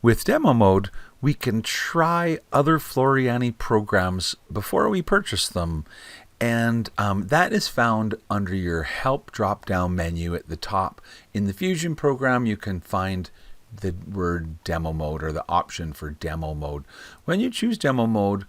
With demo mode, we can try other Floriani programs before we purchase them, and that is found under your Help drop-down menu at the top. In the Fusion program, you can find the word demo mode or the option for demo mode. When you choose demo mode,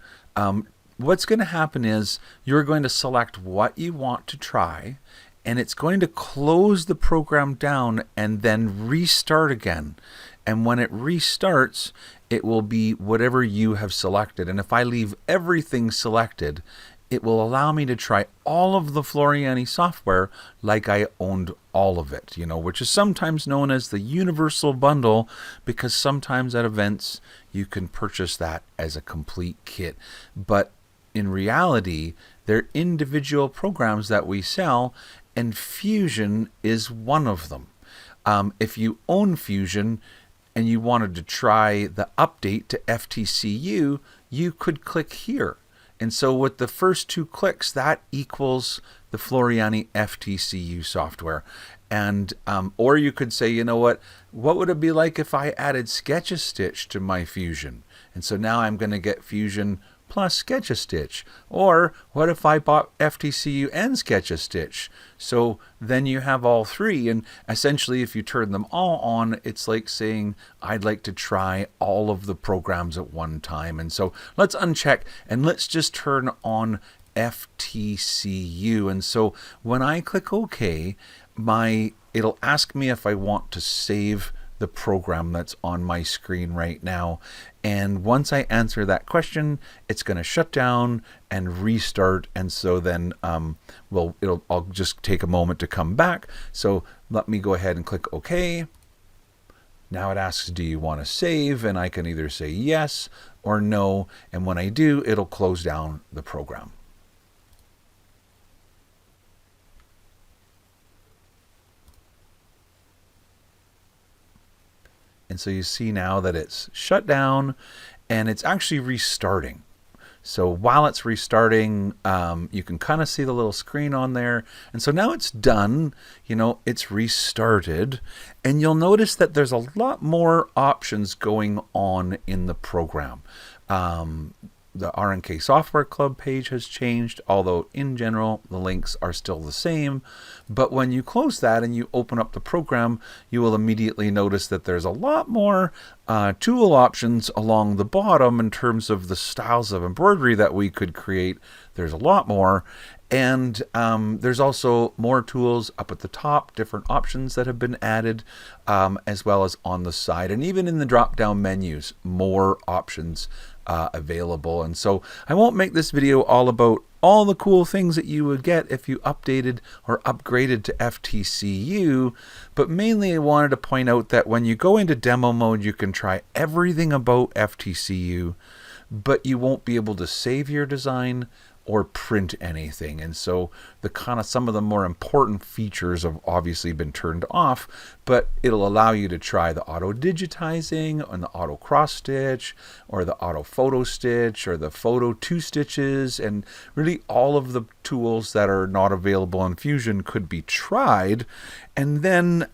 what's going to happen is you're going to select what you want to try, and it's going to close the program down and then restart again. And when it restarts, it will be whatever you have selected. And if I leave everything selected, it will allow me to try all of the Floriani software like I owned all of it, which is sometimes known as the universal bundle, because sometimes at events you can purchase that as a complete kit. But in reality, they're individual programs that we sell, and Fusion is one of them. If you own Fusion and you wanted to try the update to FTCU, you could click here. And so with the first two clicks, that equals the Floriani FTCU software. And or you could say, what would it be like if I added Sketch-A-Stitch to my Fusion? And so now I'm going to get Fusion plus Sketch-A-Stitch. Or what if I bought FTCU and Sketch-A-Stitch? So then you have all three, and essentially if you turn them all on, it's like saying I'd like to try all of the programs at one time. And so let's uncheck and let's just turn on FTCU. And so when I click OK, it'll ask me if I want to save the program that's on my screen right now. And once I answer that question, it's going to shut down and restart. And so then I'll just take a moment to come back. So let me go ahead and click OK. Now it asks, do you want to save? And I can either say yes or no. And when I do, it'll close down the program. And so you see now that it's shut down and it's actually restarting. So while it's restarting, you can kind of see the little screen on there. And so now it's done, it's restarted. And you'll notice that there's a lot more options going on in the program. The R&K Software Club page has changed, although in general the links are still the same. But when you close that and you open up the program, you will immediately notice that there's a lot more tool options along the bottom in terms of the styles of embroidery that we could create. There's a lot more. And there's also more tools up at the top, different options that have been added, as well as on the side. And even in the drop-down menus, more options available. And so I won't make this video all about all the cool things that you would get if you updated or upgraded to FTCU, but mainly I wanted to point out that when you go into demo mode, you can try everything about FTCU, but you won't be able to save your design or print anything. And so some of the more important features have obviously been turned off, but it'll allow you to try the auto digitizing and the auto cross stitch or the auto photo stitch or the photo two stitches, and really all of the tools that are not available in Fusion could be tried. And then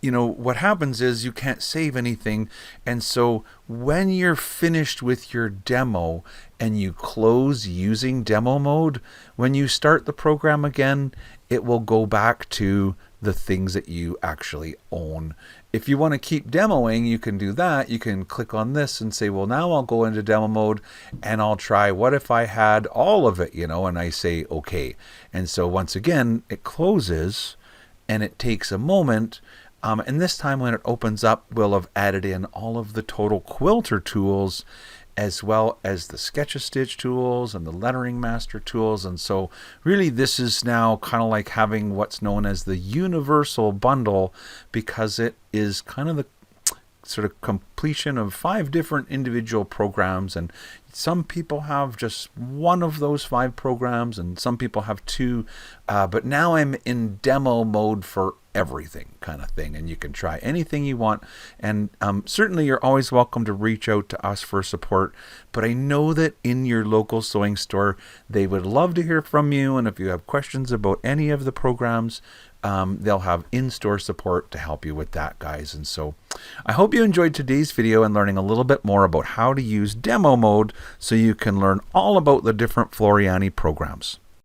what happens is you can't save anything. And so when you're finished with your demo and you close using demo mode, when you start the program again, it will go back to the things that you actually own. If you want to keep demoing, you can do that. You can click on this and say, well, now I'll go into demo mode and I'll try what if I had all of it, and I say, okay. And so once again, it closes and it takes a moment. And this time when it opens up, we'll have added in all of the total quilter tools, as well as the Sketch-A-Stitch tools and the Lettering Master tools. And so really this is now kind of like having what's known as the universal bundle, because it is kind of the sort of completion of 5 different individual programs. And some people have just one of those 5 programs and some people have 2, but now I'm in demo mode for everything kind of thing, and you can try anything you want. And certainly you're always welcome to reach out to us for support, but I know that in your local sewing store they would love to hear from you, and if you have questions about any of the programs, they'll have in-store support to help you with that, guys. And so I hope you enjoyed today's video and learning a little bit more about how to use demo mode so you can learn all about the different Floriani programs.